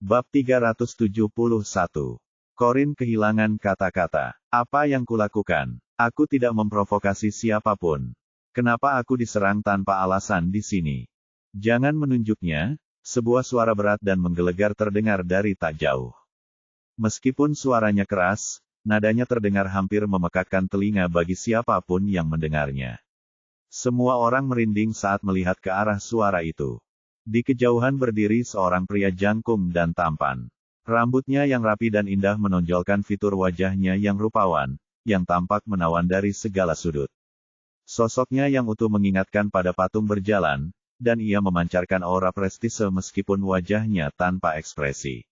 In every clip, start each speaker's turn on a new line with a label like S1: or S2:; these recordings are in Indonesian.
S1: Bab 371. Corin kehilangan kata-kata. Apa yang kulakukan? Aku tidak memprovokasi siapapun. Kenapa aku diserang tanpa alasan di sini? Jangan menunjuknya. Sebuah suara berat dan menggelegar terdengar dari tak jauh. Meskipun suaranya keras, nadanya terdengar hampir memekakkan telinga bagi siapapun yang mendengarnya. Semua orang merinding saat melihat ke arah suara itu. Di kejauhan berdiri seorang pria jangkung dan tampan. Rambutnya yang rapi dan indah menonjolkan fitur wajahnya yang rupawan, yang tampak menawan dari segala sudut. Sosoknya yang utuh mengingatkan pada patung berjalan, dan ia memancarkan aura prestise meskipun wajahnya tanpa ekspresi.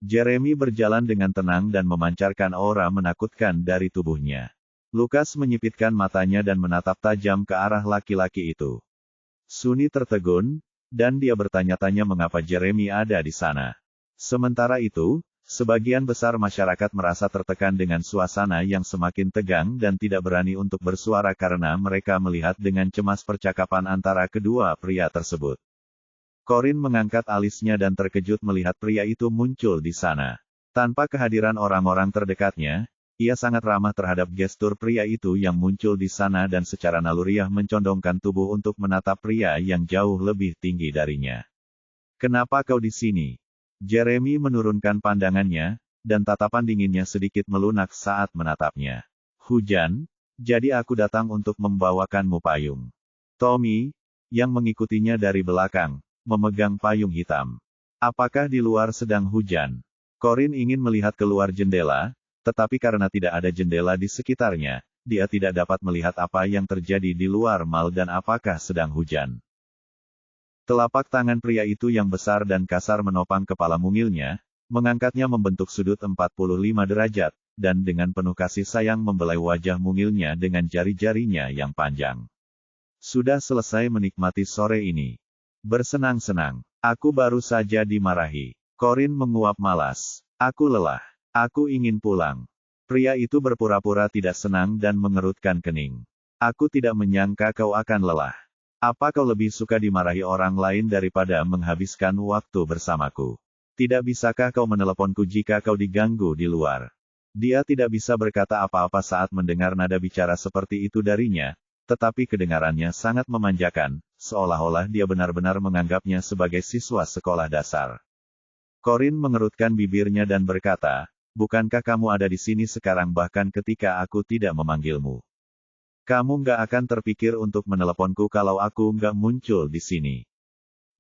S1: Jeremy berjalan dengan tenang dan memancarkan aura menakutkan dari tubuhnya. Lukas menyipitkan matanya dan menatap tajam ke arah laki-laki itu. Sunny tertegun, dan dia bertanya-tanya mengapa Jeremy ada di sana. Sementara itu, sebagian besar masyarakat merasa tertekan dengan suasana yang semakin tegang dan tidak berani untuk bersuara karena mereka melihat dengan cemas percakapan antara kedua pria tersebut. Corin mengangkat alisnya dan terkejut melihat pria itu muncul di sana. Tanpa kehadiran orang-orang terdekatnya, ia sangat ramah terhadap gestur pria itu yang muncul di sana dan secara naluriah mencondongkan tubuh untuk menatap pria yang jauh lebih tinggi darinya. "Kenapa kau di sini?" Jeremy menurunkan pandangannya, dan tatapan dinginnya sedikit melunak saat menatapnya. "Hujan, jadi aku datang untuk membawakanmu payung." Tommy, yang mengikutinya dari belakang, memegang payung hitam. "Apakah di luar sedang hujan?" Corin ingin melihat keluar jendela, tetapi karena tidak ada jendela di sekitarnya, dia tidak dapat melihat apa yang terjadi di luar mal dan apakah sedang hujan. Telapak tangan pria itu yang besar dan kasar menopang kepala mungilnya, mengangkatnya membentuk sudut 45 derajat, dan dengan penuh kasih sayang membelai wajah mungilnya dengan jari-jarinya yang panjang. "Sudah selesai menikmati sore ini. Bersenang-senang. Aku baru saja dimarahi." Corin menguap malas. "Aku lelah. Aku ingin pulang." Pria itu berpura-pura tidak senang dan mengerutkan kening. "Aku tidak menyangka kau akan lelah. Apa kau lebih suka dimarahi orang lain daripada menghabiskan waktu bersamaku? Tidak bisakah kau meneleponku jika kau diganggu di luar?" Dia tidak bisa berkata apa-apa saat mendengar nada bicara seperti itu darinya, tetapi kedengarannya sangat memanjakan, seolah-olah dia benar-benar menganggapnya sebagai siswa sekolah dasar. Corin mengerutkan bibirnya dan berkata, "Bukankah kamu ada di sini sekarang bahkan ketika aku tidak memanggilmu? Kamu nggak akan terpikir untuk meneleponku kalau aku nggak muncul di sini."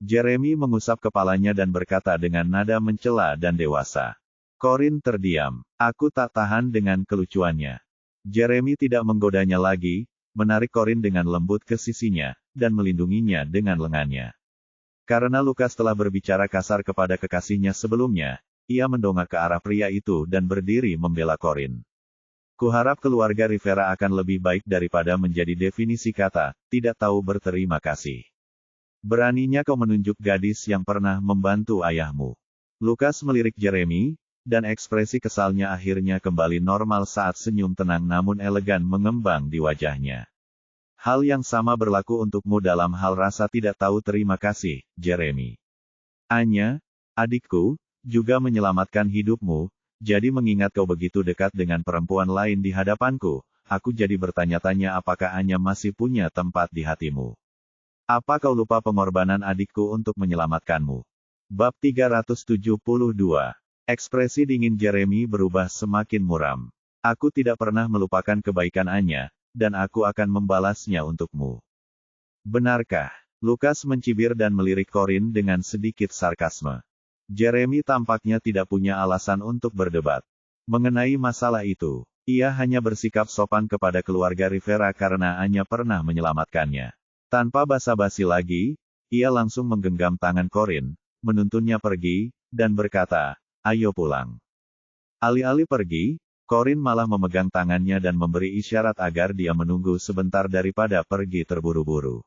S1: Jeremy mengusap kepalanya dan berkata dengan nada mencela dan dewasa. Corin terdiam. "Aku tak tahan dengan kelucuannya." Jeremy tidak menggodanya lagi, menarik Corin dengan lembut ke sisinya, dan melindunginya dengan lengannya. Karena Lukas telah berbicara kasar kepada kekasihnya sebelumnya, ia mendongak ke arah pria itu dan berdiri membela Corin. "Kuharap keluarga Rivera akan lebih baik daripada menjadi definisi kata, tidak tahu berterima kasih. Beraninya kau menunjuk gadis yang pernah membantu ayahmu." Lukas melirik Jeremy, dan ekspresi kesalnya akhirnya kembali normal saat senyum tenang namun elegan mengembang di wajahnya. "Hal yang sama berlaku untukmu dalam hal rasa tidak tahu terima kasih, Jeremy. Anya, adikku, juga menyelamatkan hidupmu. Jadi mengingat kau begitu dekat dengan perempuan lain di hadapanku, aku jadi bertanya-tanya apakah Anya masih punya tempat di hatimu. Apa kau lupa pengorbanan adikku untuk menyelamatkanmu?" Bab 372. Ekspresi dingin Jeremy berubah semakin muram. "Aku tidak pernah melupakan kebaikan Anya, dan aku akan membalasnya untukmu." "Benarkah?" Lukas mencibir dan melirik Corin dengan sedikit sarkasme. Jeremy tampaknya tidak punya alasan untuk berdebat mengenai masalah itu. Ia hanya bersikap sopan kepada keluarga Rivera karena Anya pernah menyelamatkannya. Tanpa basa-basi lagi, ia langsung menggenggam tangan Corin, menuntunnya pergi, dan berkata, "Ayo pulang." Alih-alih pergi, Corin malah memegang tangannya dan memberi isyarat agar dia menunggu sebentar daripada pergi terburu-buru.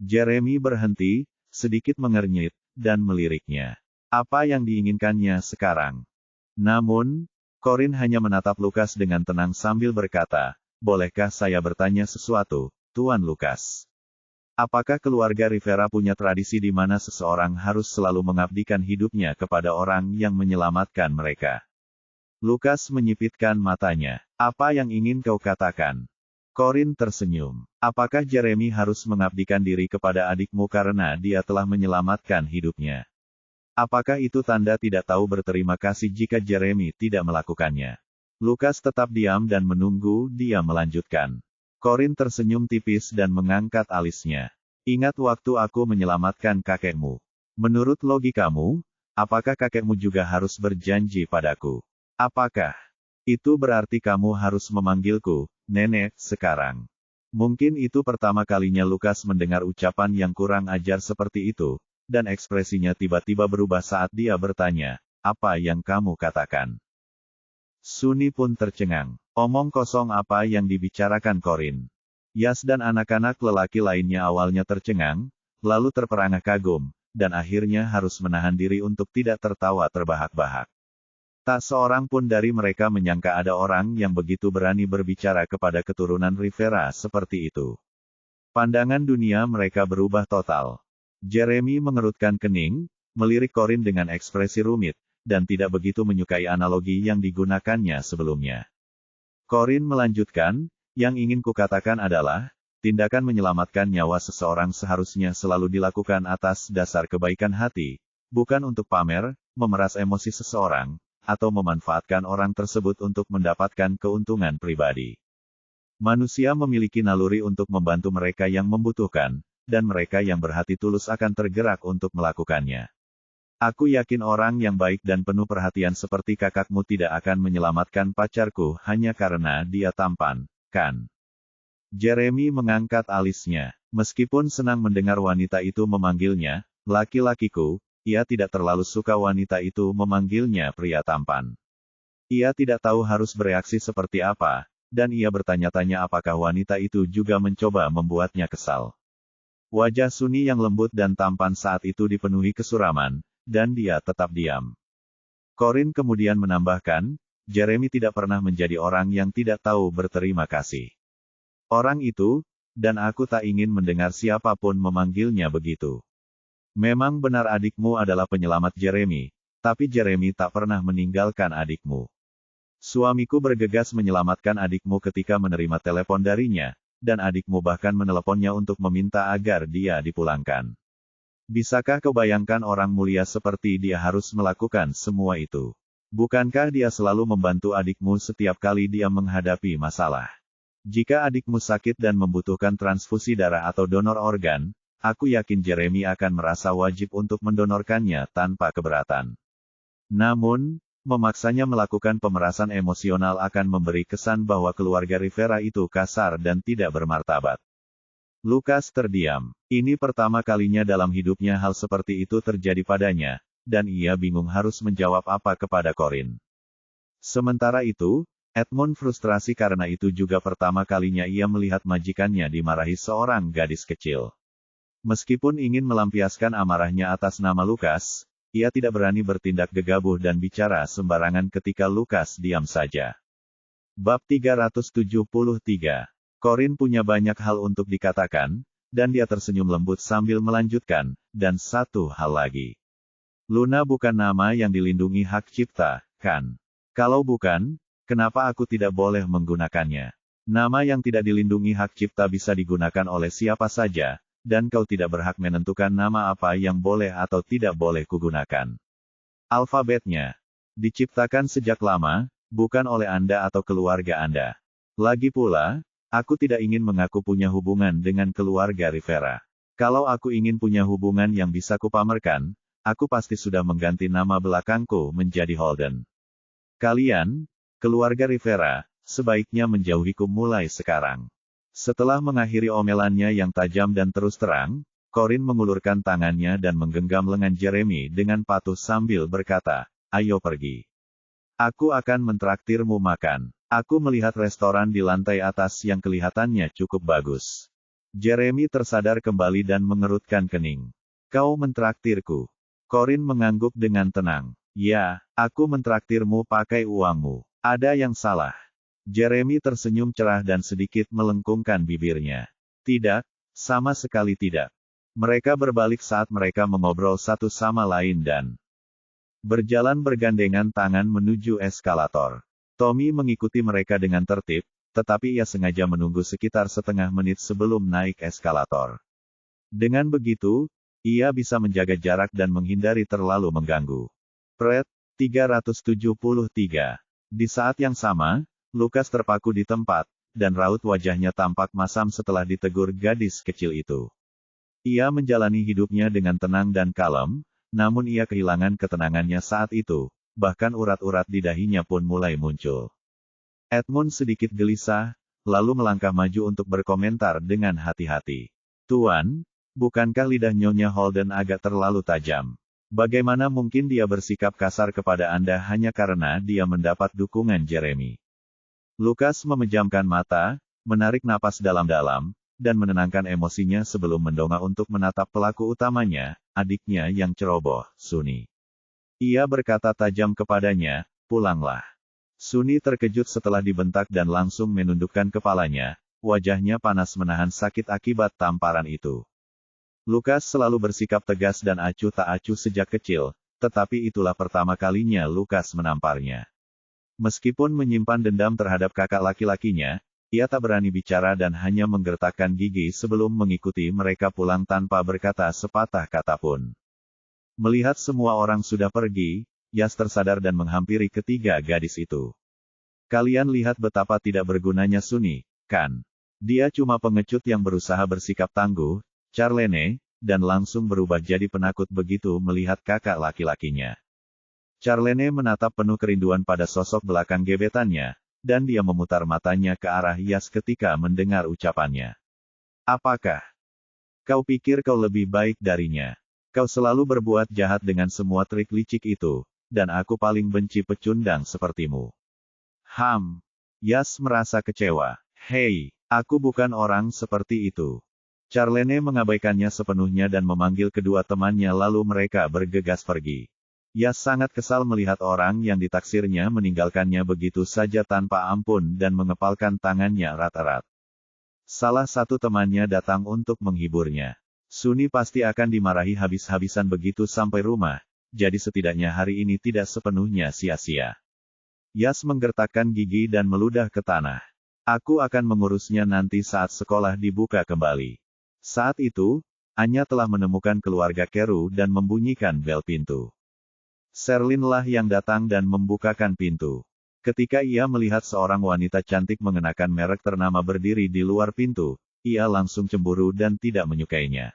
S1: Jeremy berhenti, sedikit mengernyit, dan meliriknya. Apa yang diinginkannya sekarang? Namun, Corin hanya menatap Lukas dengan tenang sambil berkata, "Bolehkah saya bertanya sesuatu, Tuan Lukas?" Apakah keluarga Rivera punya tradisi di mana seseorang harus selalu mengabdikan hidupnya kepada orang yang menyelamatkan mereka? Lukas menyipitkan matanya. Apa yang ingin kau katakan? Corin tersenyum. Apakah Jeremy harus mengabdikan diri kepada adikmu karena dia telah menyelamatkan hidupnya? Apakah itu tanda tidak tahu berterima kasih jika Jeremy tidak melakukannya? Lukas tetap diam dan menunggu dia melanjutkan. Corin tersenyum tipis dan mengangkat alisnya. Ingat waktu aku menyelamatkan kakekmu. Menurut logikamu, apakah kakekmu juga harus berjanji padaku? Apakah itu berarti kamu harus memanggilku, nenek, sekarang? Mungkin itu pertama kalinya Lukas mendengar ucapan yang kurang ajar seperti itu, dan ekspresinya tiba-tiba berubah saat dia bertanya, apa yang kamu katakan? Sunny pun tercengang. Omong kosong apa yang dibicarakan Corin. Yas dan anak-anak lelaki lainnya awalnya tercengang, lalu terperangah kagum, dan akhirnya harus menahan diri untuk tidak tertawa terbahak-bahak. Tak seorang pun dari mereka menyangka ada orang yang begitu berani berbicara kepada keturunan Rivera seperti itu. Pandangan dunia mereka berubah total. Jeremy mengerutkan kening, melirik Corin dengan ekspresi rumit, dan tidak begitu menyukai analogi yang digunakannya sebelumnya. Corin melanjutkan, yang ingin kukatakan adalah, tindakan menyelamatkan nyawa seseorang seharusnya selalu dilakukan atas dasar kebaikan hati, bukan untuk pamer, memeras emosi seseorang, atau memanfaatkan orang tersebut untuk mendapatkan keuntungan pribadi. Manusia memiliki naluri untuk membantu mereka yang membutuhkan, dan mereka yang berhati tulus akan tergerak untuk melakukannya. Aku yakin orang yang baik dan penuh perhatian seperti kakakmu tidak akan menyelamatkan pacarku hanya karena dia tampan, kan? Jeremy mengangkat alisnya. Meskipun senang mendengar wanita itu memanggilnya, laki-lakiku, ia tidak terlalu suka wanita itu memanggilnya pria tampan. Ia tidak tahu harus bereaksi seperti apa, dan ia bertanya-tanya apakah wanita itu juga mencoba membuatnya kesal. Wajah Sunny yang lembut dan tampan saat itu dipenuhi kesuraman, dan dia tetap diam. Corin kemudian menambahkan, Jeremy tidak pernah menjadi orang yang tidak tahu berterima kasih. Orang itu, dan aku tak ingin mendengar siapapun memanggilnya begitu. Memang benar adikmu adalah penyelamat Jeremy, tapi Jeremy tak pernah meninggalkan adikmu. Suamiku bergegas menyelamatkan adikmu ketika menerima telepon darinya, dan adikmu bahkan meneleponnya untuk meminta agar dia dipulangkan. Bisakah kau bayangkan orang mulia seperti dia harus melakukan semua itu? Bukankah dia selalu membantu adikmu setiap kali dia menghadapi masalah? Jika adikmu sakit dan membutuhkan transfusi darah atau donor organ, aku yakin Jeremy akan merasa wajib untuk mendonorkannya tanpa keberatan. Namun, memaksanya melakukan pemerasan emosional akan memberi kesan bahwa keluarga Rivera itu kasar dan tidak bermartabat. Lukas terdiam. Ini pertama kalinya dalam hidupnya hal seperti itu terjadi padanya, dan ia bingung harus menjawab apa kepada Corin. Sementara itu, Edmund frustrasi karena itu juga pertama kalinya ia melihat majikannya dimarahi seorang gadis kecil. Meskipun ingin melampiaskan amarahnya atas nama Lukas, ia tidak berani bertindak gegabah dan bicara sembarangan ketika Lukas diam saja. Bab 373. Corin punya banyak hal untuk dikatakan, dan dia tersenyum lembut sambil melanjutkan, dan satu hal lagi. Luna bukan nama yang dilindungi hak cipta, kan? Kalau bukan, kenapa aku tidak boleh menggunakannya? Nama yang tidak dilindungi hak cipta bisa digunakan oleh siapa saja, dan kau tidak berhak menentukan nama apa yang boleh atau tidak boleh kugunakan. Alfabetnya diciptakan sejak lama, bukan oleh Anda atau keluarga Anda. Lagi pula, aku tidak ingin mengaku punya hubungan dengan keluarga Rivera. Kalau aku ingin punya hubungan yang bisa kupamerkan, aku pasti sudah mengganti nama belakangku menjadi Holden. Kalian, keluarga Rivera, sebaiknya menjauhiku mulai sekarang. Setelah mengakhiri omelannya yang tajam dan terus terang, Corin mengulurkan tangannya dan menggenggam lengan Jeremy dengan patuh sambil berkata, ayo pergi. Aku akan mentraktirmu makan. Aku melihat restoran di lantai atas yang kelihatannya cukup bagus. Jeremy tersadar kembali dan mengerutkan kening. Kau mentraktirku. Corin mengangguk dengan tenang. Ya, aku mentraktirmu pakai uangmu. Ada yang salah. Jeremy tersenyum cerah dan sedikit melengkungkan bibirnya. Tidak, Sama sekali tidak. Mereka berbalik saat mereka mengobrol satu sama lain dan berjalan bergandengan tangan menuju eskalator. Tommy mengikuti mereka dengan tertib, tetapi ia sengaja menunggu sekitar setengah menit sebelum naik eskalator. Dengan begitu, ia bisa menjaga jarak dan menghindari terlalu mengganggu. Pret, 373. Di saat yang sama, Lukas terpaku di tempat, dan raut wajahnya tampak masam setelah ditegur gadis kecil itu. Ia menjalani hidupnya dengan tenang dan kalem, namun ia kehilangan ketenangannya saat itu, bahkan urat-urat di dahinya pun mulai muncul. Edmund sedikit gelisah, lalu melangkah maju untuk berkomentar dengan hati-hati. Tuan, bukankah lidah Nyonya Holden agak terlalu tajam? Bagaimana mungkin dia bersikap kasar kepada Anda hanya karena dia mendapat dukungan Jeremy? Lukas memejamkan mata, menarik napas dalam-dalam, dan menenangkan emosinya sebelum mendongak untuk menatap pelaku utamanya, adiknya yang ceroboh, Sunny. Ia berkata tajam kepadanya, pulanglah. Sunny terkejut setelah dibentak dan langsung menundukkan kepalanya, wajahnya panas menahan sakit akibat tamparan itu. Lukas selalu bersikap tegas dan acuh tak acuh sejak kecil, tetapi itulah pertama kalinya Lukas menamparnya. Meskipun menyimpan dendam terhadap kakak laki-lakinya, ia tak berani bicara dan hanya menggertakkan gigi sebelum mengikuti mereka pulang tanpa berkata sepatah kata pun. Melihat semua orang sudah pergi, Yas tersadar dan menghampiri ketiga gadis itu. Kalian lihat betapa tidak bergunanya Sunny, kan? Dia cuma pengecut yang berusaha bersikap tangguh, Charlene, dan langsung berubah jadi penakut begitu melihat kakak laki-lakinya. Charlene menatap penuh kerinduan pada sosok belakang gebetannya, dan dia memutar matanya ke arah Yas ketika mendengar ucapannya. Apakah kau pikir kau lebih baik darinya? Kau selalu berbuat jahat dengan semua trik licik itu, dan aku paling benci pecundang sepertimu. Yas merasa kecewa. Hei, aku bukan orang seperti itu. Charlene mengabaikannya sepenuhnya dan memanggil kedua temannya lalu mereka bergegas pergi. Yas sangat kesal melihat orang yang ditaksirnya meninggalkannya begitu saja tanpa ampun dan mengepalkan tangannya erat-erat. Salah satu temannya datang untuk menghiburnya. Sunny pasti akan dimarahi habis-habisan begitu sampai rumah, jadi setidaknya hari ini tidak sepenuhnya sia-sia. Yas menggertakkan gigi dan meludah ke tanah. Aku akan mengurusnya nanti saat sekolah dibuka kembali. Saat itu, Anya telah menemukan keluarga Keru dan membunyikan bel pintu. Sherlyn lah yang datang dan membukakan pintu. Ketika ia melihat seorang wanita cantik mengenakan merek ternama berdiri di luar pintu, ia langsung cemburu dan tidak menyukainya.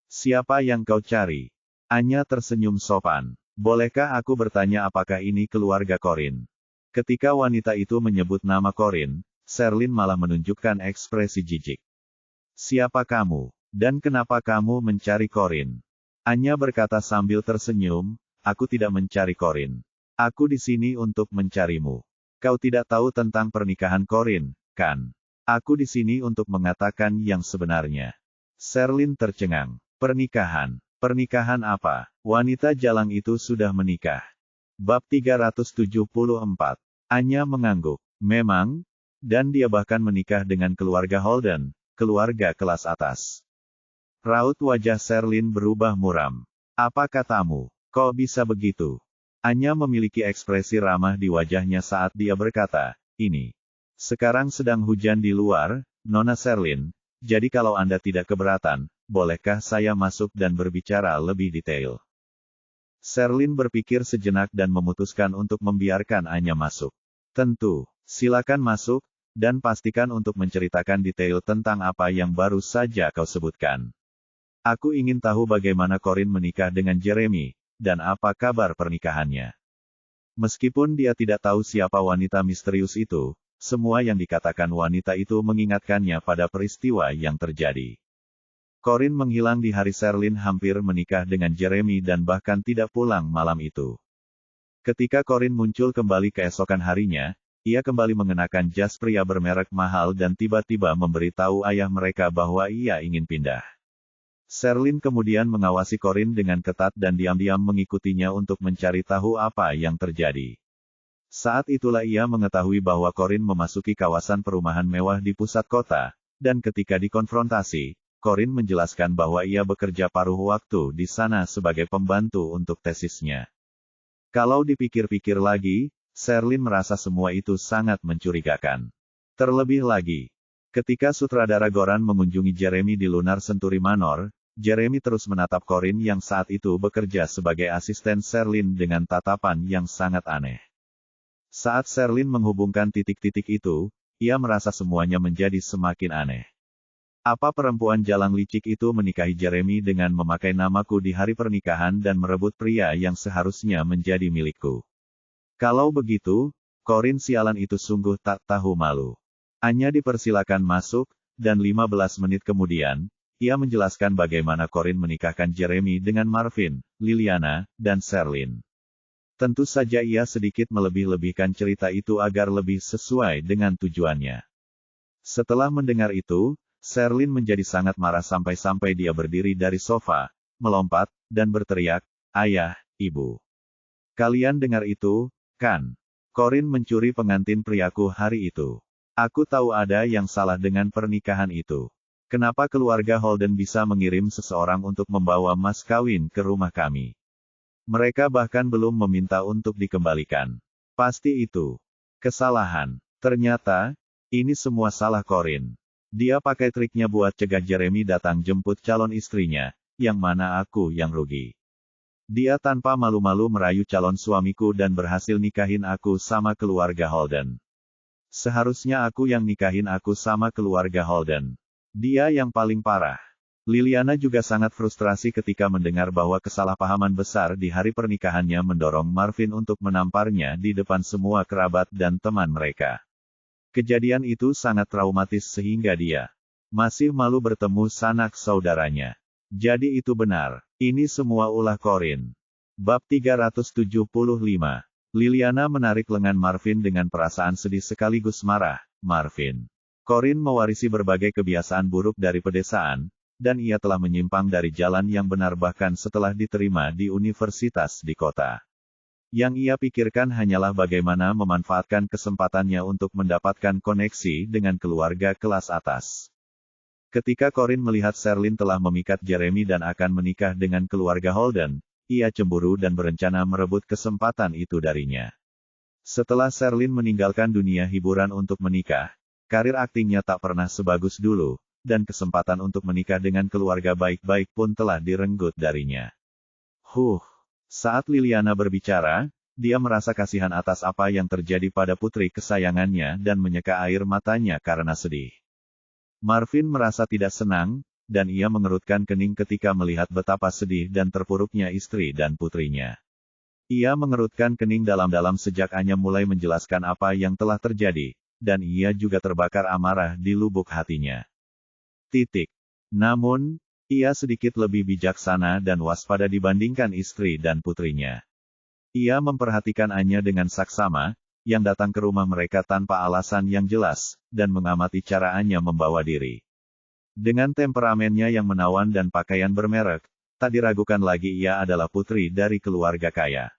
S1: Siapa yang kau cari? Anya tersenyum sopan. Bolehkah aku bertanya apakah ini keluarga Corin? Ketika wanita itu menyebut nama Corin, Sherlyn malah menunjukkan ekspresi jijik. Siapa kamu? Dan kenapa kamu mencari Corin? Anya berkata sambil tersenyum, aku tidak mencari Corin. Aku di sini untuk mencarimu. Kau tidak tahu tentang pernikahan Corin, kan? Aku di sini untuk mengatakan yang sebenarnya. Sherlyn tercengang. Pernikahan? Pernikahan apa? Wanita jalang itu sudah menikah. Bab 374. Anya mengangguk. Memang, dan dia bahkan menikah dengan keluarga Holden, keluarga kelas atas. Raut wajah Sherlyn berubah muram. Apa katamu? Kok bisa begitu? Anya memiliki ekspresi ramah di wajahnya saat dia berkata, ini. Sekarang sedang hujan di luar, Nona Sherlyn, jadi kalau Anda tidak keberatan, bolehkah saya masuk dan berbicara lebih detail? Sherlyn berpikir sejenak dan memutuskan untuk membiarkan Anya masuk. Tentu, silakan masuk, dan pastikan untuk menceritakan detail tentang apa yang baru saja kau sebutkan. Aku ingin tahu bagaimana Corin menikah dengan Jeremy, dan apa kabar pernikahannya. Meskipun dia tidak tahu siapa wanita misterius itu, semua yang dikatakan wanita itu mengingatkannya pada peristiwa yang terjadi. Corin menghilang di hari Sherlyn hampir menikah dengan Jeremy dan bahkan tidak pulang malam itu. Ketika Corin muncul kembali keesokan harinya, ia kembali mengenakan jas pria bermerek mahal dan tiba-tiba memberitahu ayah mereka bahwa ia ingin pindah. Sherlyn kemudian mengawasi Corin dengan ketat dan diam-diam mengikutinya untuk mencari tahu apa yang terjadi. Saat itulah ia mengetahui bahwa Corin memasuki kawasan perumahan mewah di pusat kota, dan ketika dikonfrontasi, Corin menjelaskan bahwa ia bekerja paruh waktu di sana sebagai pembantu untuk tesisnya. Kalau dipikir-pikir lagi, Sherlyn merasa semua itu sangat mencurigakan. Terlebih lagi, ketika sutradara Goran mengunjungi Jeremy di Lunar Century Manor, Jeremy terus menatap Corin yang saat itu bekerja sebagai asisten Sherlyn dengan tatapan yang sangat aneh. Saat Sherlyn menghubungkan titik-titik itu, ia merasa semuanya menjadi semakin aneh. Apa perempuan jalang licik itu menikahi Jeremy dengan memakai namaku di hari pernikahan dan merebut pria yang seharusnya menjadi milikku? Kalau begitu, Corin sialan itu sungguh tak tahu malu. Anya dipersilakan masuk, dan 15 menit kemudian, ia menjelaskan bagaimana Corin menikahkan Jeremy dengan Marvin, Liliana, dan Sherlyn. Tentu saja ia sedikit melebih-lebihkan cerita itu agar lebih sesuai dengan tujuannya. Setelah mendengar itu, Sherlyn menjadi sangat marah sampai-sampai dia berdiri dari sofa, melompat, dan berteriak, "Ayah, Ibu. Kalian dengar itu, kan? Corin mencuri pengantin priaku hari itu. Aku tahu ada yang salah dengan pernikahan itu. Kenapa keluarga Holden bisa mengirim seseorang untuk membawa mas kawin ke rumah kami? Mereka bahkan belum meminta untuk dikembalikan. Pasti itu kesalahan. Ternyata, ini semua salah Corin. Dia pakai triknya buat cegah Jeremy datang jemput calon istrinya, yang mana aku yang rugi. Dia tanpa malu-malu merayu calon suamiku dan berhasil nikahin aku sama keluarga Holden. Seharusnya aku yang nikahin aku sama keluarga Holden. Dia yang paling parah." Liliana juga sangat frustrasi ketika mendengar bahwa kesalahpahaman besar di hari pernikahannya mendorong Marvin untuk menamparnya di depan semua kerabat dan teman mereka. Kejadian itu sangat traumatis sehingga dia masih malu bertemu sanak saudaranya. Jadi itu benar. Ini semua ulah Corin. Bab 375. Liliana menarik lengan Marvin dengan perasaan sedih sekaligus marah. Marvin. Corin mewarisi berbagai kebiasaan buruk dari pedesaan, dan ia telah menyimpang dari jalan yang benar bahkan setelah diterima di universitas di kota. Yang ia pikirkan hanyalah bagaimana memanfaatkan kesempatannya untuk mendapatkan koneksi dengan keluarga kelas atas. Ketika Corin melihat Sherlyn telah memikat Jeremy dan akan menikah dengan keluarga Holden, ia cemburu dan berencana merebut kesempatan itu darinya. Setelah Sherlyn meninggalkan dunia hiburan untuk menikah, karir aktingnya tak pernah sebagus dulu, dan kesempatan untuk menikah dengan keluarga baik-baik pun telah direnggut darinya. Saat Liliana berbicara, dia merasa kasihan atas apa yang terjadi pada putri kesayangannya dan menyeka air matanya karena sedih. Marvin merasa tidak senang, dan ia mengerutkan kening ketika melihat betapa sedih dan terpuruknya istri dan putrinya. Ia mengerutkan kening dalam-dalam sejak Anya mulai menjelaskan apa yang telah terjadi, dan ia juga terbakar amarah di lubuk hatinya. Namun, ia sedikit lebih bijaksana dan waspada dibandingkan istri dan putrinya. Ia memperhatikan Anya dengan saksama, yang datang ke rumah mereka tanpa alasan yang jelas, dan mengamati cara Anya membawa diri. Dengan temperamennya yang menawan dan pakaian bermerek, tak diragukan lagi ia adalah putri dari keluarga kaya.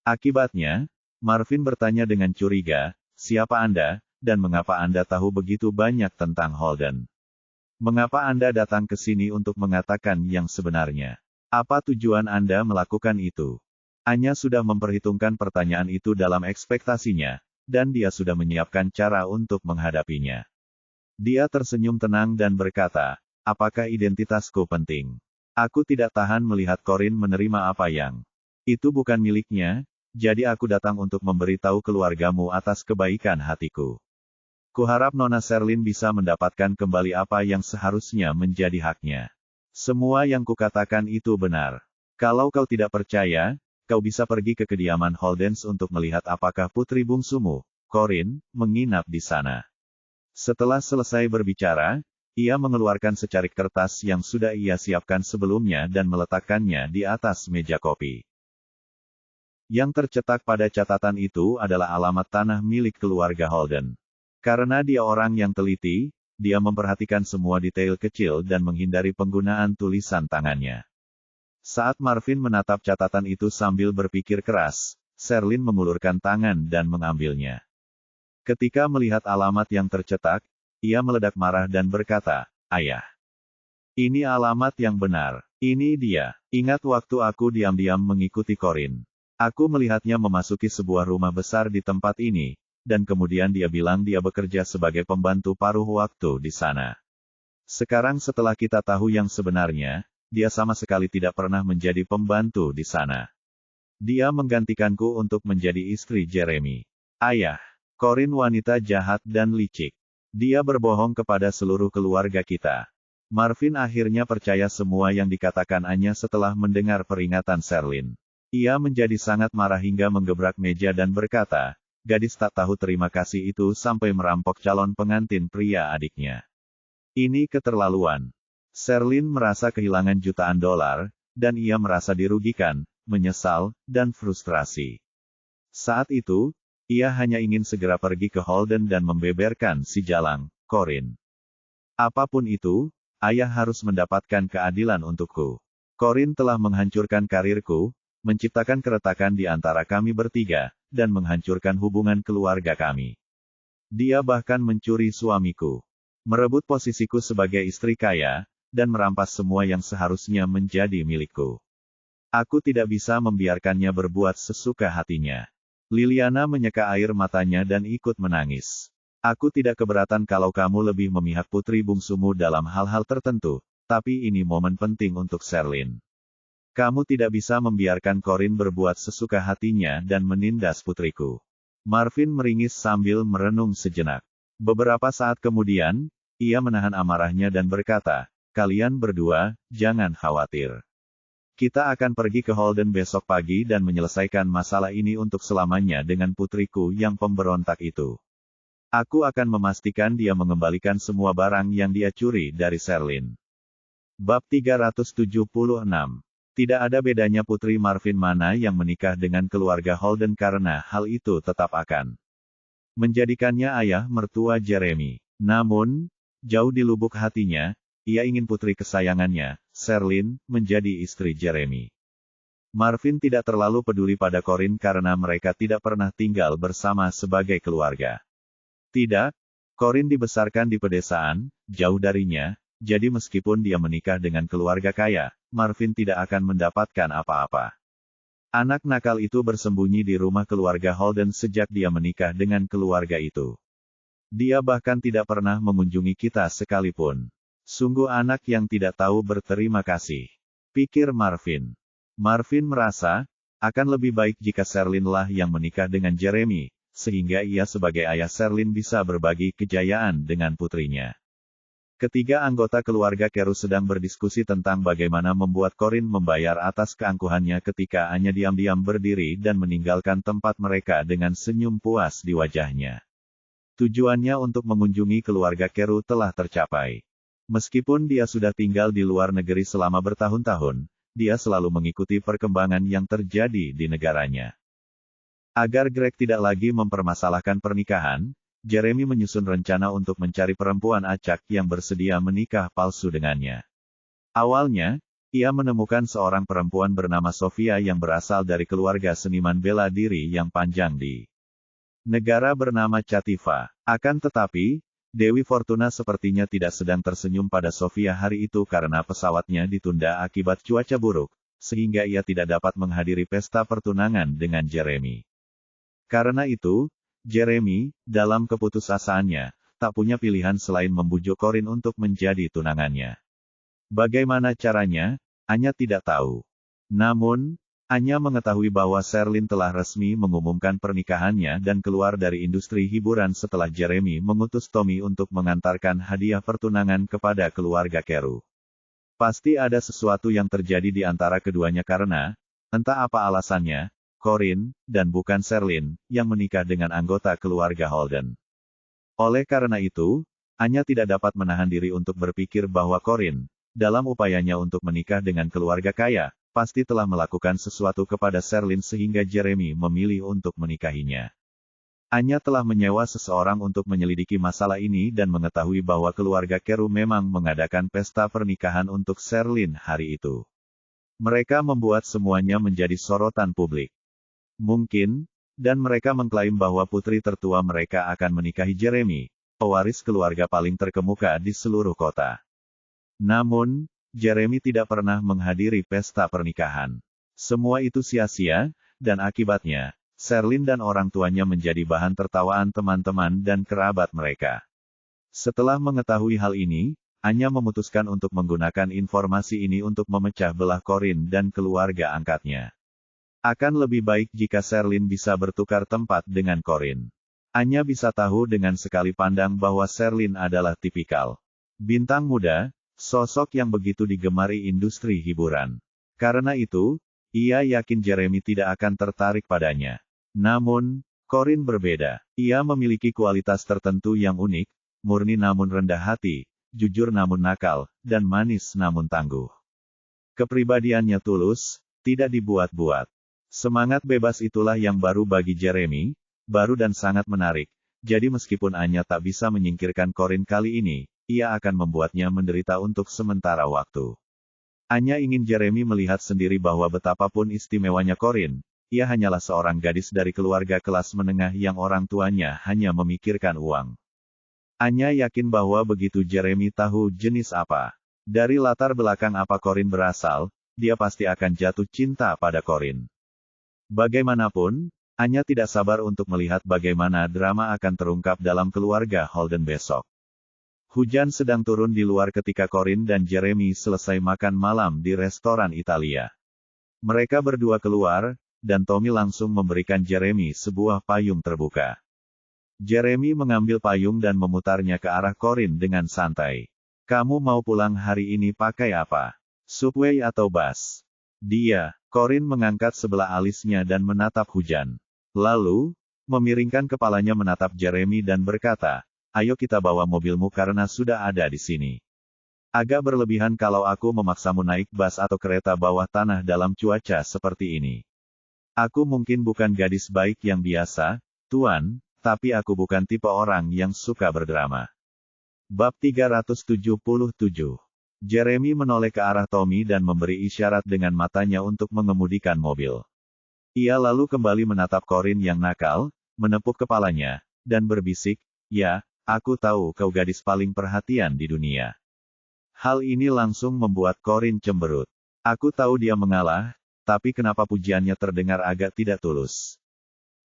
S1: Akibatnya, Marvin bertanya dengan curiga, "Siapa Anda, dan mengapa Anda tahu begitu banyak tentang Holden? Mengapa Anda datang ke sini untuk mengatakan yang sebenarnya? Apa tujuan Anda melakukan itu?" Anya sudah memperhitungkan pertanyaan itu dalam ekspektasinya, dan dia sudah menyiapkan cara untuk menghadapinya. Dia tersenyum tenang dan berkata, "Apakah identitasku penting? Aku tidak tahan melihat Corin menerima apa yang itu bukan miliknya, jadi aku datang untuk memberitahu keluargamu atas kebaikan hatiku. Kuharap Nona Sherlyn bisa mendapatkan kembali apa yang seharusnya menjadi haknya. Semua yang kukatakan itu benar. Kalau kau tidak percaya, kau bisa pergi ke kediaman Holdens untuk melihat apakah putri bungsumu, Corin, menginap di sana." Setelah selesai berbicara, ia mengeluarkan secarik kertas yang sudah ia siapkan sebelumnya dan meletakkannya di atas meja kopi. Yang tercetak pada catatan itu adalah alamat tanah milik keluarga Holden. Karena dia orang yang teliti, dia memperhatikan semua detail kecil dan menghindari penggunaan tulisan tangannya. Saat Marvin menatap catatan itu sambil berpikir keras, Sherlyn mengulurkan tangan dan mengambilnya. Ketika melihat alamat yang tercetak, ia meledak marah dan berkata, "Ayah, Ini alamat yang benar. Ini dia. Ingat waktu aku diam-diam mengikuti Corin. Aku melihatnya memasuki sebuah rumah besar di tempat ini, dan kemudian dia bilang dia bekerja sebagai pembantu paruh waktu di sana. Sekarang setelah kita tahu yang sebenarnya, dia sama sekali tidak pernah menjadi pembantu di sana. Dia menggantikanku untuk menjadi istri Jeremy. Ayah, Corin wanita jahat dan licik. Dia berbohong kepada seluruh keluarga kita. Marvin akhirnya percaya semua yang dikatakan Anya setelah mendengar peringatan Sherlyn. Ia menjadi sangat marah hingga menggebrak meja dan berkata, gadis tak tahu terima kasih itu sampai merampok calon pengantin pria adiknya. Ini keterlaluan. Sherlyn merasa kehilangan jutaan dolar, dan ia merasa dirugikan, menyesal, dan frustrasi. Saat itu, ia hanya ingin segera pergi ke Holden dan membeberkan si jalang, Corin. Apapun itu, ayah harus mendapatkan keadilan untukku. Corin telah menghancurkan karirku, menciptakan keretakan di antara kami bertiga, dan menghancurkan hubungan keluarga kami. Dia bahkan mencuri suamiku, merebut posisiku sebagai istri kaya, dan merampas semua yang seharusnya menjadi milikku. Aku tidak bisa membiarkannya berbuat sesuka hatinya. Liliana menyeka air matanya dan ikut menangis. Aku tidak keberatan kalau kamu lebih memihak putri bungsumu dalam hal-hal tertentu, tapi ini momen penting untuk Sherlyn. Kamu tidak bisa membiarkan Corin berbuat sesuka hatinya dan menindas putriku. Marvin meringis sambil merenung sejenak. Beberapa saat kemudian, ia menahan amarahnya dan berkata, kalian berdua, jangan khawatir. Kita akan pergi ke Holden besok pagi dan menyelesaikan masalah ini untuk selamanya dengan putriku yang pemberontak itu. Aku akan memastikan dia mengembalikan semua barang yang dia curi dari Sherlyn. Bab 376. Tidak ada bedanya putri Marvin mana yang menikah dengan keluarga Holden karena hal itu tetap akan menjadikannya ayah mertua Jeremy. Namun, jauh di lubuk hatinya, ia ingin putri kesayangannya, Sherlyn, menjadi istri Jeremy. Marvin tidak terlalu peduli pada Corin karena mereka tidak pernah tinggal bersama sebagai keluarga. Tidak, Corin dibesarkan di pedesaan, jauh darinya, jadi meskipun dia menikah dengan keluarga kaya, Marvin tidak akan mendapatkan apa-apa. Anak nakal itu bersembunyi di rumah keluarga Holden sejak dia menikah dengan keluarga itu. Dia bahkan tidak pernah mengunjungi kita sekalipun. Sungguh anak yang tidak tahu berterima kasih, pikir Marvin. Marvin merasa, akan lebih baik jika Sherlyn lah yang menikah dengan Jeremy, sehingga ia sebagai ayah Sherlyn bisa berbagi kejayaan dengan putrinya. Ketiga anggota keluarga Keru sedang berdiskusi tentang bagaimana membuat Corin membayar atas keangkuhannya ketika Anya diam-diam berdiri dan meninggalkan tempat mereka dengan senyum puas di wajahnya. Tujuannya untuk mengunjungi keluarga Keru telah tercapai. Meskipun dia sudah tinggal di luar negeri selama bertahun-tahun, dia selalu mengikuti perkembangan yang terjadi di negaranya. Agar Greg tidak lagi mempermasalahkan pernikahan, Jeremy menyusun rencana untuk mencari perempuan acak yang bersedia menikah palsu dengannya. Awalnya, ia menemukan seorang perempuan bernama Sofia yang berasal dari keluarga seniman bela diri yang panjang di negara bernama Chativa. Akan tetapi, Dewi Fortuna sepertinya tidak sedang tersenyum pada Sofia hari itu karena pesawatnya ditunda akibat cuaca buruk, sehingga ia tidak dapat menghadiri pesta pertunangan dengan Jeremy. Karena itu, Jeremy, dalam keputusasaannya, tak punya pilihan selain membujuk Corin untuk menjadi tunangannya. Bagaimana caranya, Anya tidak tahu. Namun, Anya mengetahui bahwa Sherlyn telah resmi mengumumkan pernikahannya dan keluar dari industri hiburan setelah Jeremy mengutus Tommy untuk mengantarkan hadiah pertunangan kepada keluarga Keru. Pasti ada sesuatu yang terjadi di antara keduanya karena, entah apa alasannya, Corin, dan bukan Sherlyn, yang menikah dengan anggota keluarga Holden. Oleh karena itu, Anya tidak dapat menahan diri untuk berpikir bahwa Corin, dalam upayanya untuk menikah dengan keluarga kaya, pasti telah melakukan sesuatu kepada Sherlyn sehingga Jeremy memilih untuk menikahinya. Anya telah menyewa seseorang untuk menyelidiki masalah ini dan mengetahui bahwa keluarga Keru memang mengadakan pesta pernikahan untuk Sherlyn hari itu. Mereka membuat semuanya menjadi sorotan publik. Mungkin, dan mereka mengklaim bahwa putri tertua mereka akan menikahi Jeremy, pewaris keluarga paling terkemuka di seluruh kota. Namun, Jeremy tidak pernah menghadiri pesta pernikahan. Semua itu sia-sia, dan akibatnya, Sherlyn dan orang tuanya menjadi bahan tertawaan teman-teman dan kerabat mereka. Setelah mengetahui hal ini, Anya memutuskan untuk menggunakan informasi ini untuk memecah belah Corinne dan keluarga angkatnya. Akan lebih baik jika Sherlyn bisa bertukar tempat dengan Corinne. Anya bisa tahu dengan sekali pandang bahwa Sherlyn adalah tipikal bintang muda, sosok yang begitu digemari industri hiburan. Karena itu, ia yakin Jeremy tidak akan tertarik padanya. Namun, Corinne berbeda. Ia memiliki kualitas tertentu yang unik, murni namun rendah hati, jujur namun nakal, dan manis namun tangguh. Kepribadiannya tulus, tidak dibuat-buat. Semangat bebas itulah yang baru bagi Jeremy, baru dan sangat menarik. Jadi meskipun Anya tak bisa menyingkirkan Corinne kali ini, ia akan membuatnya menderita untuk sementara waktu. Anya ingin Jeremy melihat sendiri bahwa betapapun istimewanya Corinne, ia hanyalah seorang gadis dari keluarga kelas menengah yang orang tuanya hanya memikirkan uang. Anya yakin bahwa begitu Jeremy tahu jenis apa, dari latar belakang apa Corinne berasal, dia pasti akan jatuh cinta pada Corinne. Bagaimanapun, Anya tidak sabar untuk melihat bagaimana drama akan terungkap dalam keluarga Holden besok. Hujan sedang turun di luar ketika Corinne dan Jeremy selesai makan malam di restoran Italia. Mereka berdua keluar, dan Tommy langsung memberikan Jeremy sebuah payung terbuka. Jeremy mengambil payung dan memutarnya ke arah Corinne dengan santai. Kamu mau pulang hari ini pakai apa? Subway atau bus? Corinne mengangkat sebelah alisnya dan menatap hujan. Lalu, memiringkan kepalanya menatap Jeremy dan berkata, ayo kita bawa mobilmu karena sudah ada di sini. Agak berlebihan kalau aku memaksamu naik bus atau kereta bawah tanah dalam cuaca seperti ini. Aku mungkin bukan gadis baik yang biasa, Tuan, tapi aku bukan tipe orang yang suka berdrama. Bab 377. Jeremy menoleh ke arah Tommy dan memberi isyarat dengan matanya untuk mengemudikan mobil. Ia lalu kembali menatap Corinne yang nakal, menepuk kepalanya, dan berbisik, ya, aku tahu kau gadis paling perhatian di dunia. Hal ini langsung membuat Corinne cemberut. Aku tahu dia mengalah, tapi kenapa pujiannya terdengar agak tidak tulus?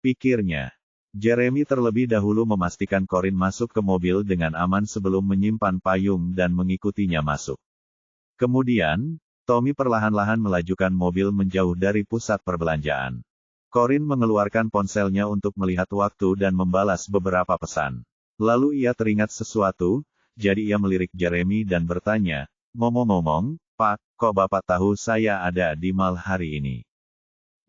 S1: Pikirnya. Jeremy terlebih dahulu memastikan Corinne masuk ke mobil dengan aman sebelum menyimpan payung dan mengikutinya masuk. Kemudian, Tommy perlahan-lahan melajukan mobil menjauh dari pusat perbelanjaan. Corinne mengeluarkan ponselnya untuk melihat waktu dan membalas beberapa pesan. Lalu ia teringat sesuatu, jadi ia melirik Jeremy dan bertanya, ngomong-ngomong, Pak, kok Bapak tahu saya ada di mall hari ini?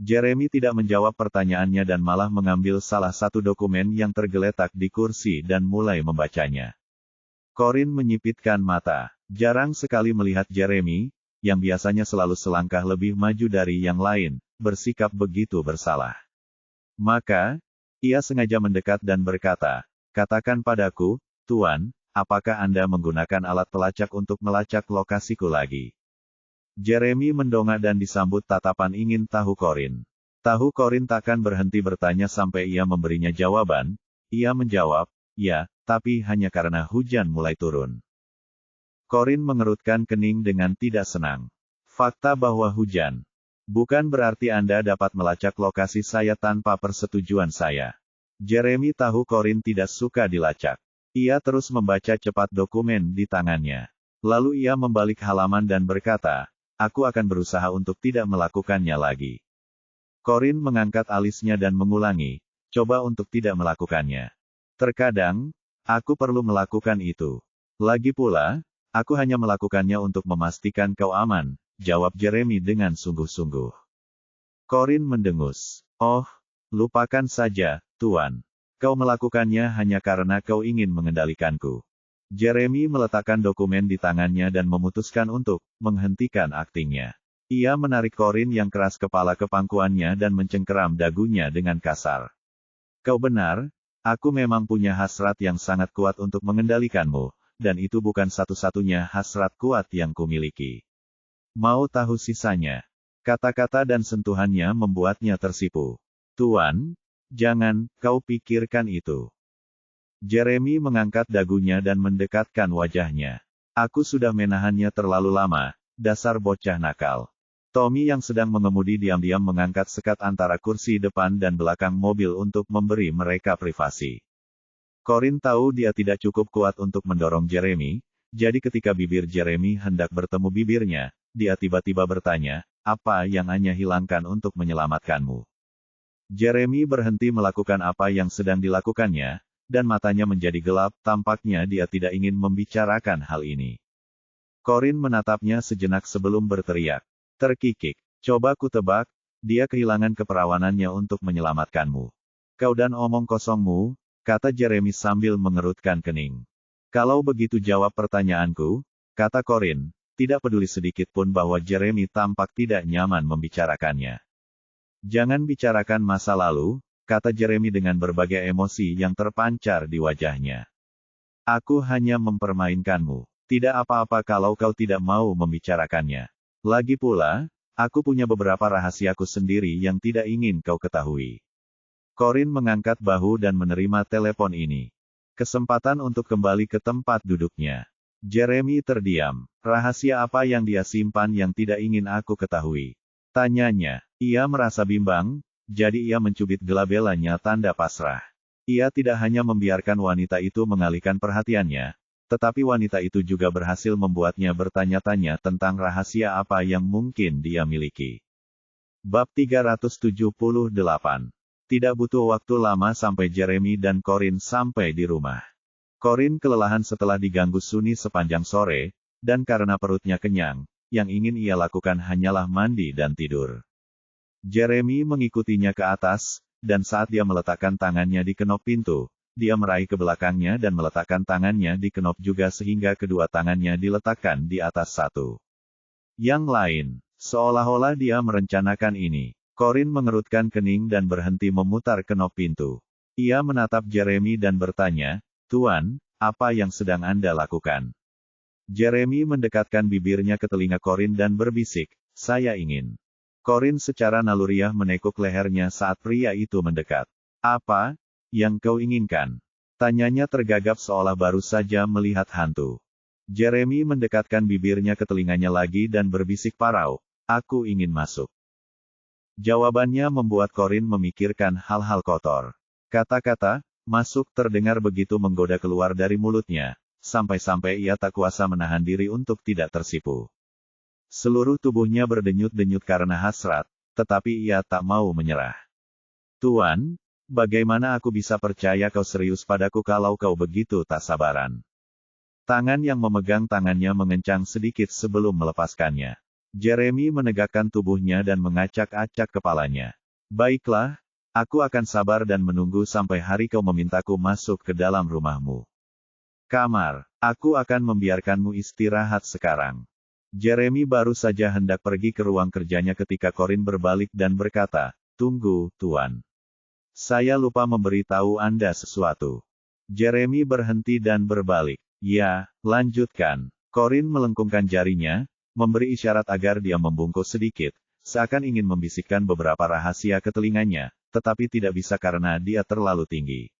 S1: Jeremy tidak menjawab pertanyaannya dan malah mengambil salah satu dokumen yang tergeletak di kursi dan mulai membacanya. Corinne menyipitkan mata. Jarang sekali melihat Jeremy, yang biasanya selalu selangkah lebih maju dari yang lain, bersikap begitu bersalah. Maka, ia sengaja mendekat dan berkata, katakan padaku, Tuan, apakah Anda menggunakan alat pelacak untuk melacak lokasiku lagi? Jeremy mendongak dan disambut tatapan ingin tahu Corinne. Tahu Corinne takkan berhenti bertanya sampai ia memberinya jawaban. Ia menjawab, ya, tapi hanya karena hujan mulai turun. Corinne mengerutkan kening dengan tidak senang. Fakta bahwa hujan bukan berarti Anda dapat melacak lokasi saya tanpa persetujuan saya. Jeremy tahu Corinne tidak suka dilacak. Ia terus membaca cepat dokumen di tangannya. Lalu ia membalik halaman dan berkata, aku akan berusaha untuk tidak melakukannya lagi. Corinne mengangkat alisnya dan mengulangi, coba untuk tidak melakukannya. Terkadang, aku perlu melakukan itu. Lagi pula, aku hanya melakukannya untuk memastikan kau aman, jawab Jeremy dengan sungguh-sungguh. Corinne mendengus. Oh, lupakan saja, Tuan. Kau melakukannya hanya karena kau ingin mengendalikanku. Jeremy meletakkan dokumen di tangannya dan memutuskan untuk menghentikan aktingnya. Ia menarik Corinne yang keras kepala ke pangkuannya dan mencengkeram dagunya dengan kasar. Kau benar, aku memang punya hasrat yang sangat kuat untuk mengendalikanmu, dan itu bukan satu-satunya hasrat kuat yang kumiliki. Mau tahu sisanya? Kata-kata dan sentuhannya membuatnya tersipu. Tuan, jangan, kau pikirkan itu. Jeremy mengangkat dagunya dan mendekatkan wajahnya. Aku sudah menahannya terlalu lama, dasar bocah nakal. Tommy yang sedang mengemudi diam-diam mengangkat sekat antara kursi depan dan belakang mobil untuk memberi mereka privasi. Corinne tahu dia tidak cukup kuat untuk mendorong Jeremy, jadi ketika bibir Jeremy hendak bertemu bibirnya, dia tiba-tiba bertanya, apa yang Anya hilangkan untuk menyelamatkanmu? Jeremy berhenti melakukan apa yang sedang dilakukannya, dan matanya menjadi gelap, tampaknya dia tidak ingin membicarakan hal ini. Corinne menatapnya sejenak sebelum berteriak. Terkikik. Coba ku tebak, dia kehilangan keperawanannya untuk menyelamatkanmu. Kau dan omong kosongmu, kata Jeremy sambil mengerutkan kening. Kalau begitu jawab pertanyaanku, kata Corinne, tidak peduli sedikit pun bahwa Jeremy tampak tidak nyaman membicarakannya. Jangan bicarakan masa lalu, kata Jeremy dengan berbagai emosi yang terpancar di wajahnya. Aku hanya mempermainkanmu. Tidak apa-apa kalau kau tidak mau membicarakannya. Lagi pula, aku punya beberapa rahasiaku sendiri yang tidak ingin kau ketahui. Corinne mengangkat bahu dan menerima telepon ini. Kesempatan untuk kembali ke tempat duduknya. Jeremy terdiam. Rahasia apa yang dia simpan yang tidak ingin aku ketahui? Tanyanya. Ia merasa bimbang, jadi ia mencubit gelabelanya tanda pasrah. Ia tidak hanya membiarkan wanita itu mengalihkan perhatiannya, tetapi wanita itu juga berhasil membuatnya bertanya-tanya tentang rahasia apa yang mungkin dia miliki. Bab 378. Tidak butuh waktu lama sampai Jeremy dan Corinne sampai di rumah. Corinne kelelahan setelah diganggu Sunni sepanjang sore, dan karena perutnya kenyang, yang ingin ia lakukan hanyalah mandi dan tidur. Jeremy mengikutinya ke atas, dan saat dia meletakkan tangannya di kenop pintu, dia meraih ke belakangnya dan meletakkan tangannya di kenop juga sehingga kedua tangannya diletakkan di atas satu yang lain. Seolah-olah dia merencanakan ini. Corinne mengerutkan kening dan berhenti memutar kenop pintu. Ia menatap Jeremy dan bertanya, Tuan, apa yang sedang Anda lakukan? Jeremy mendekatkan bibirnya ke telinga Corinne dan berbisik, saya ingin. Corinne secara naluriah menekuk lehernya saat pria itu mendekat. Apa yang kau inginkan? Tanyanya tergagap seolah baru saja melihat hantu. Jeremy mendekatkan bibirnya ke telinganya lagi dan berbisik parau, aku ingin masuk. Jawabannya membuat Corinne memikirkan hal-hal kotor. Kata-kata, masuk terdengar begitu menggoda keluar dari mulutnya, sampai-sampai ia tak kuasa menahan diri untuk tidak tersipu. Seluruh tubuhnya berdenyut-denyut karena hasrat, tetapi ia tak mau menyerah. Tuan, bagaimana aku bisa percaya kau serius padaku kalau kau begitu tak sabaran? Tangan yang memegang tangannya mengencang sedikit sebelum melepaskannya. Jeremy menegakkan tubuhnya dan mengacak-acak kepalanya. Baiklah, aku akan sabar dan menunggu sampai hari kau memintaku masuk ke dalam rumahmu. Kamar, aku akan membiarkanmu istirahat sekarang. Jeremy baru saja hendak pergi ke ruang kerjanya ketika Corinne berbalik dan berkata, tunggu, Tuan. Saya lupa memberitahu Anda sesuatu. Jeremy berhenti dan berbalik. Ya, lanjutkan. Corinne melengkungkan jarinya, memberi isyarat agar dia membungkuk sedikit, seakan ingin membisikkan beberapa rahasia ke telinganya, tetapi tidak bisa karena dia terlalu tinggi.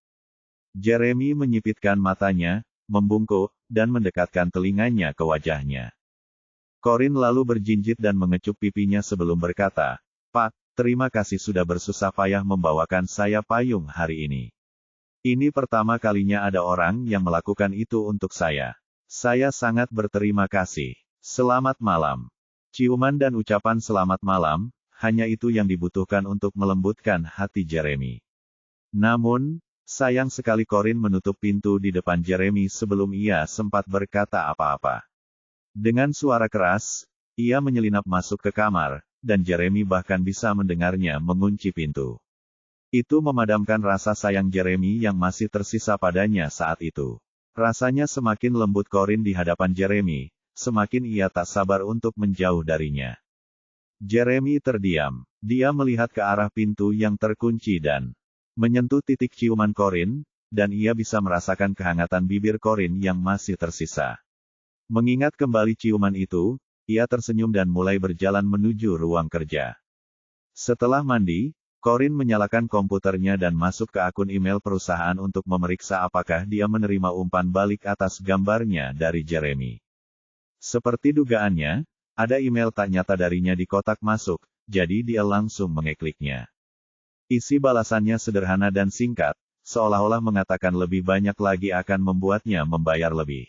S1: Jeremy menyipitkan matanya, membungkuk, dan mendekatkan telinganya ke wajahnya. Corinne lalu berjinjit dan mengecup pipinya sebelum berkata, Pak, terima kasih sudah bersusah payah membawakan saya payung hari ini. Ini pertama kalinya ada orang yang melakukan itu untuk saya. Saya sangat berterima kasih. Selamat malam. Ciuman dan ucapan selamat malam, hanya itu yang dibutuhkan untuk melembutkan hati Jeremy. Namun, sayang sekali Corinne menutup pintu di depan Jeremy sebelum ia sempat berkata apa-apa. Dengan suara keras, ia menyelinap masuk ke kamar, dan Jeremy bahkan bisa mendengarnya mengunci pintu. Itu memadamkan rasa sayang Jeremy yang masih tersisa padanya saat itu. Rasanya semakin lembut Corinne di hadapan Jeremy, semakin ia tak sabar untuk menjauh darinya. Jeremy terdiam. Dia melihat ke arah pintu yang terkunci dan menyentuh titik ciuman Corinne, dan ia bisa merasakan kehangatan bibir Corinne yang masih tersisa. Mengingat kembali ciuman itu, ia tersenyum dan mulai berjalan menuju ruang kerja. Setelah mandi, Corinne menyalakan komputernya dan masuk ke akun email perusahaan untuk memeriksa apakah dia menerima umpan balik atas gambarnya dari Jeremy. Seperti dugaannya, ada email tak nyata darinya di kotak masuk, jadi dia langsung mengekliknya. Isi balasannya sederhana dan singkat, seolah-olah mengatakan lebih banyak lagi akan membuatnya membayar lebih.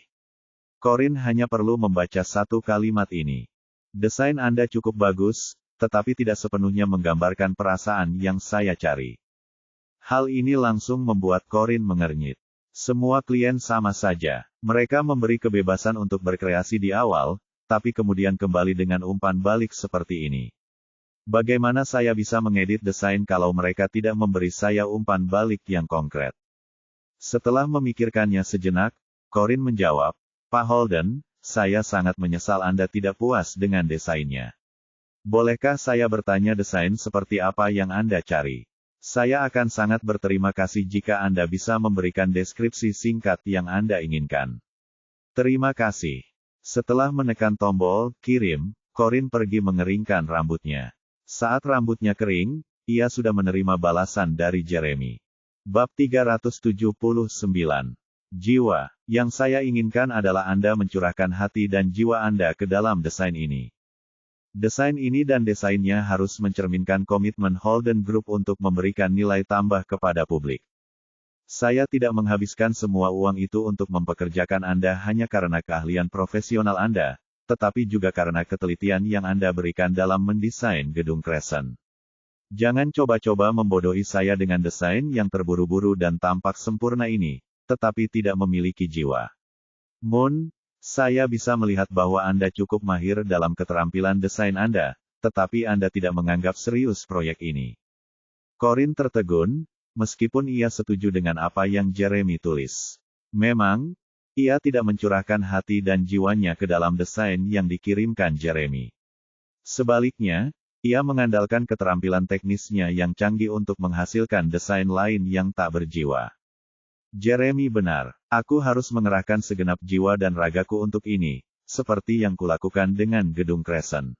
S1: Corinne hanya perlu membaca satu kalimat ini. Desain Anda cukup bagus, tetapi tidak sepenuhnya menggambarkan perasaan yang saya cari. Hal ini langsung membuat Corinne mengernyit. Semua klien sama saja. Mereka memberi kebebasan untuk berkreasi di awal, tapi kemudian kembali dengan umpan balik seperti ini. Bagaimana saya bisa mengedit desain kalau mereka tidak memberi saya umpan balik yang konkret? Setelah memikirkannya sejenak, Corinne menjawab, Pak Holden, saya sangat menyesal Anda tidak puas dengan desainnya. Bolehkah saya bertanya desain seperti apa yang Anda cari? Saya akan sangat berterima kasih jika Anda bisa memberikan deskripsi singkat yang Anda inginkan. Terima kasih. Setelah menekan tombol "Kirim", Corinne pergi mengeringkan rambutnya. Saat rambutnya kering, ia sudah menerima balasan dari Jeremy. Bab 379. Jiwa. Yang saya inginkan adalah Anda mencurahkan hati dan jiwa Anda ke dalam desain ini. Desain ini dan desainnya harus mencerminkan komitmen Holden Group untuk memberikan nilai tambah kepada publik. Saya tidak menghabiskan semua uang itu untuk mempekerjakan Anda hanya karena keahlian profesional Anda, tetapi juga karena ketelitian yang Anda berikan dalam mendesain gedung Crescent. Jangan coba-coba membodohi saya dengan desain yang terburu-buru dan tampak sempurna ini, tetapi tidak memiliki jiwa. Moon, saya bisa melihat bahwa Anda cukup mahir dalam keterampilan desain Anda, tetapi Anda tidak menganggap serius proyek ini. Corinne tertegun, meskipun ia setuju dengan apa yang Jeremy tulis. Memang, ia tidak mencurahkan hati dan jiwanya ke dalam desain yang dikirimkan Jeremy. Sebaliknya, ia mengandalkan keterampilan teknisnya yang canggih untuk menghasilkan desain lain yang tak berjiwa. Jeremy benar. Aku harus mengerahkan segenap jiwa dan ragaku untuk ini, seperti yang kulakukan dengan gedung Crescent.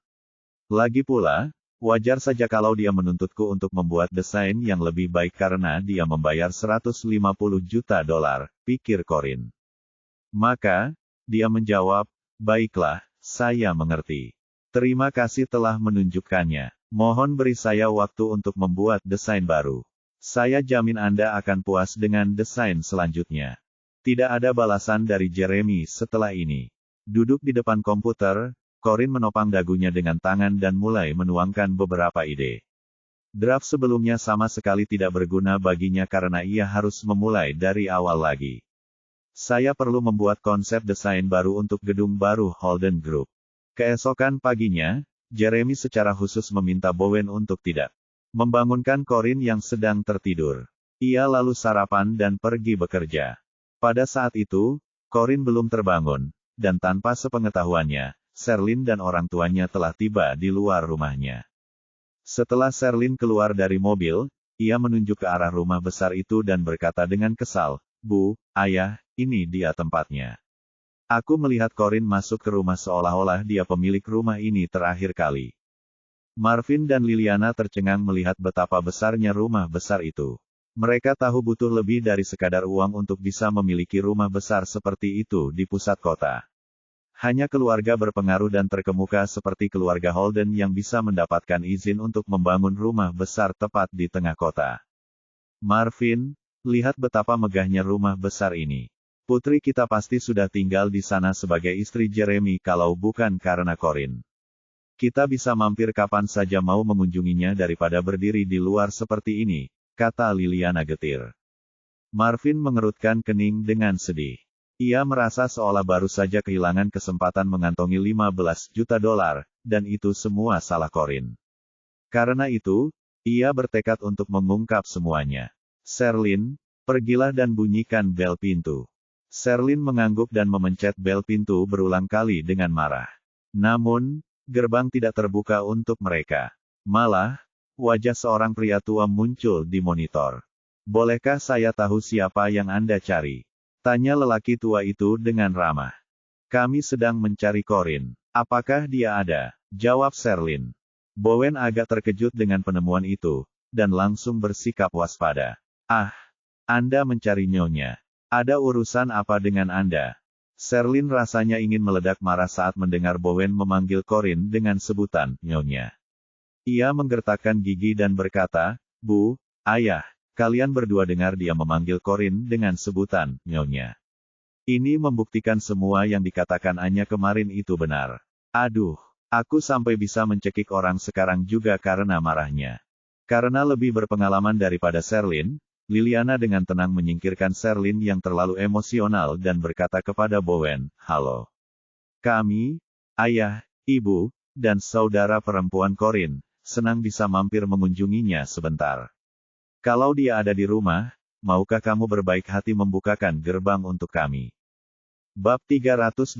S1: Lagi pula, wajar saja kalau dia menuntutku untuk membuat desain yang lebih baik karena dia membayar $150 juta, pikir Corinne. Maka, dia menjawab, baiklah, saya mengerti. Terima kasih telah menunjukkannya. Mohon beri saya waktu untuk membuat desain baru. Saya jamin Anda akan puas dengan desain selanjutnya. Tidak ada balasan dari Jeremy setelah ini. Duduk di depan komputer, Corinne menopang dagunya dengan tangan dan mulai menuangkan beberapa ide. Draft sebelumnya sama sekali tidak berguna baginya karena ia harus memulai dari awal lagi. Saya perlu membuat konsep desain baru untuk gedung baru Holden Group. Keesokan paginya, Jeremy secara khusus meminta Bowen untuk tidak membangunkan Corinne yang sedang tertidur. Ia lalu sarapan dan pergi bekerja. Pada saat itu, Corinne belum terbangun, dan tanpa sepengetahuannya, Sherlyn dan orang tuanya telah tiba di luar rumahnya. Setelah Sherlyn keluar dari mobil, ia menunjuk ke arah rumah besar itu dan berkata dengan kesal, Bu, Ayah, ini dia tempatnya. Aku melihat Corinne masuk ke rumah seolah-olah dia pemilik rumah ini terakhir kali. Marvin dan Liliana tercengang melihat betapa besarnya rumah besar itu. Mereka tahu butuh lebih dari sekadar uang untuk bisa memiliki rumah besar seperti itu di pusat kota. Hanya keluarga berpengaruh dan terkemuka seperti keluarga Holden yang bisa mendapatkan izin untuk membangun rumah besar tepat di tengah kota. Marvin, lihat betapa megahnya rumah besar ini. Putri kita pasti sudah tinggal di sana sebagai istri Jeremy kalau bukan karena Corinne. Kita bisa mampir kapan saja mau mengunjunginya daripada berdiri di luar seperti ini, kata Liliana getir. Marvin mengerutkan kening dengan sedih. Ia merasa seolah baru saja kehilangan kesempatan mengantongi $15 juta, dan itu semua salah Corinne. Karena itu, ia bertekad untuk mengungkap semuanya. Sherlyn, pergilah dan bunyikan bel pintu. Sherlyn mengangguk dan memencet bel pintu berulang kali dengan marah. Namun, gerbang tidak terbuka untuk mereka. Malah, wajah seorang pria tua muncul di monitor. Bolehkah saya tahu siapa yang Anda cari? Tanya lelaki tua itu dengan ramah. Kami sedang mencari Corinne. Apakah dia ada? Jawab Sherlyn. Bowen agak terkejut dengan penemuan itu, dan langsung bersikap waspada. Ah, Anda mencari nyonya. Ada urusan apa dengan Anda? Sherlyn rasanya ingin meledak marah saat mendengar Bowen memanggil Corin dengan sebutan Nyonya. Ia menggertakkan gigi dan berkata, "Bu, Ayah, kalian berdua dengar dia memanggil Corin dengan sebutan Nyonya. Ini membuktikan semua yang dikatakan Anya kemarin itu benar. Aduh, aku sampai bisa mencekik orang sekarang juga karena marahnya." Karena lebih berpengalaman daripada Sherlyn, Liliana dengan tenang menyingkirkan Sherlyn yang terlalu emosional dan berkata kepada Bowen, "Halo. Kami, Ayah, Ibu, dan saudara perempuan Corin, senang bisa mampir mengunjunginya sebentar. Kalau dia ada di rumah, maukah kamu berbaik hati membukakan gerbang untuk kami?" Bab 380.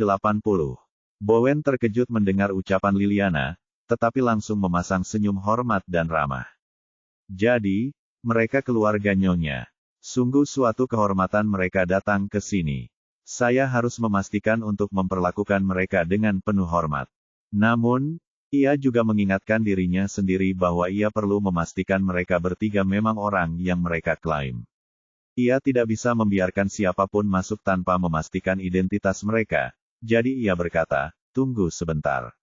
S1: Bowen terkejut mendengar ucapan Liliana, tetapi langsung memasang senyum hormat dan ramah. "Jadi, mereka keluarga Nyonya. Sungguh suatu kehormatan mereka datang ke sini. Saya harus memastikan untuk memperlakukan mereka dengan penuh hormat." Namun, ia juga mengingatkan dirinya sendiri bahwa ia perlu memastikan mereka bertiga memang orang yang mereka klaim. Ia tidak bisa membiarkan siapapun masuk tanpa memastikan identitas mereka, jadi ia berkata, "Tunggu sebentar.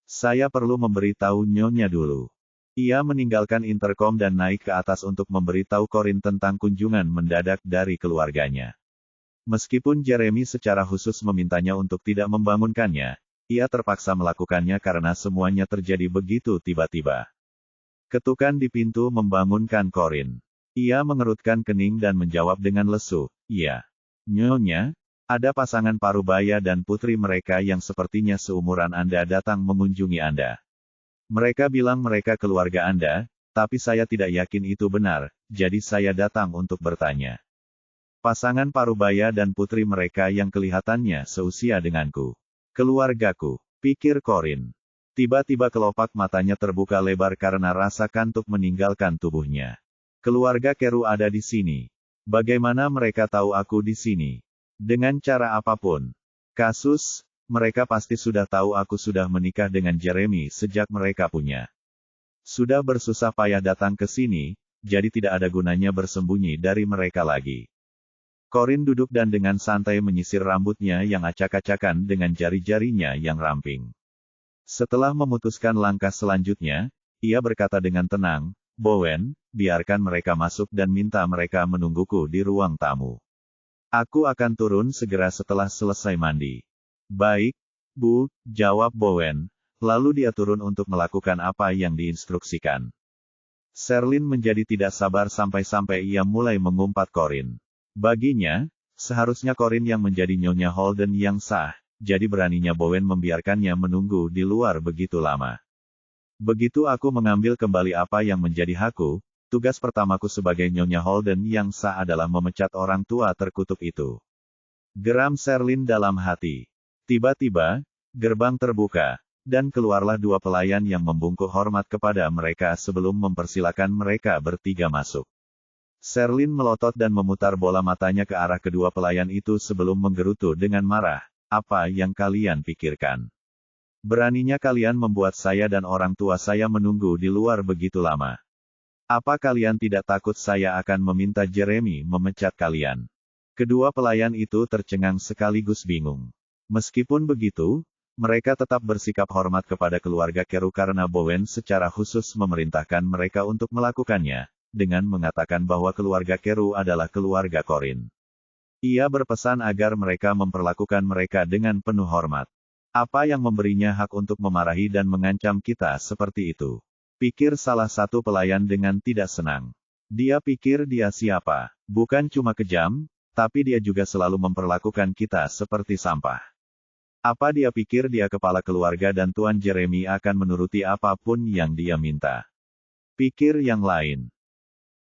S1: Saya perlu memberitahu Nyonya dulu." Ia meninggalkan interkom dan naik ke atas untuk memberitahu Corin tentang kunjungan mendadak dari keluarganya. Meskipun Jeremy secara khusus memintanya untuk tidak membangunkannya, ia terpaksa melakukannya karena semuanya terjadi begitu tiba-tiba. Ketukan di pintu membangunkan Corin. Ia mengerutkan kening dan menjawab dengan lesu, "Iya. Nyonya, ada pasangan parubaya dan putri mereka yang sepertinya seumuran Anda datang mengunjungi Anda. Mereka bilang mereka keluarga Anda, tapi saya tidak yakin itu benar, jadi saya datang untuk bertanya." "Pasangan parubaya dan putri mereka yang kelihatannya seusia denganku. Keluargaku," pikir Corin. Tiba-tiba kelopak matanya terbuka lebar karena rasa kantuk meninggalkan tubuhnya. "Keluarga Keru ada di sini. Bagaimana mereka tahu aku di sini? Dengan cara apapun. Kasus, mereka pasti sudah tahu aku sudah menikah dengan Jeremy sejak mereka punya. Sudah bersusah payah datang ke sini, jadi tidak ada gunanya bersembunyi dari mereka lagi." Corin duduk dan dengan santai menyisir rambutnya yang acak-acakan dengan jari-jarinya yang ramping. Setelah memutuskan langkah selanjutnya, ia berkata dengan tenang, "Bowen, biarkan mereka masuk dan minta mereka menungguku di ruang tamu. Aku akan turun segera setelah selesai mandi." "Baik, Bu," jawab Bowen, lalu dia turun untuk melakukan apa yang diinstruksikan. Sherlyn menjadi tidak sabar sampai-sampai ia mulai mengumpat Corin. Baginya, seharusnya Corin yang menjadi Nyonya Holden yang sah, jadi beraninya Bowen membiarkannya menunggu di luar begitu lama. "Begitu aku mengambil kembali apa yang menjadi hakku, tugas pertamaku sebagai Nyonya Holden yang sah adalah memecat orang tua terkutuk itu," geram Sherlyn dalam hati. Tiba-tiba, gerbang terbuka, dan keluarlah dua pelayan yang membungkuk hormat kepada mereka sebelum mempersilakan mereka bertiga masuk. Sherlyn melotot dan memutar bola matanya ke arah kedua pelayan itu sebelum menggerutu dengan marah, "Apa yang kalian pikirkan? Beraninya kalian membuat saya dan orang tua saya menunggu di luar begitu lama. Apa kalian tidak takut saya akan meminta Jeremy memecat kalian?" Kedua pelayan itu tercengang sekaligus bingung. Meskipun begitu, mereka tetap bersikap hormat kepada keluarga Keru karena Bowen secara khusus memerintahkan mereka untuk melakukannya, dengan mengatakan bahwa keluarga Keru adalah keluarga Corin. Ia berpesan agar mereka memperlakukan mereka dengan penuh hormat. "Apa yang memberinya hak untuk memarahi dan mengancam kita seperti itu?" pikir salah satu pelayan dengan tidak senang. Dia pikir dia siapa? Bukan cuma kejam, tapi dia juga selalu memperlakukan kita seperti sampah. Apa dia pikir dia kepala keluarga dan Tuan Jeremy akan menuruti apapun yang dia minta? Pikir yang lain.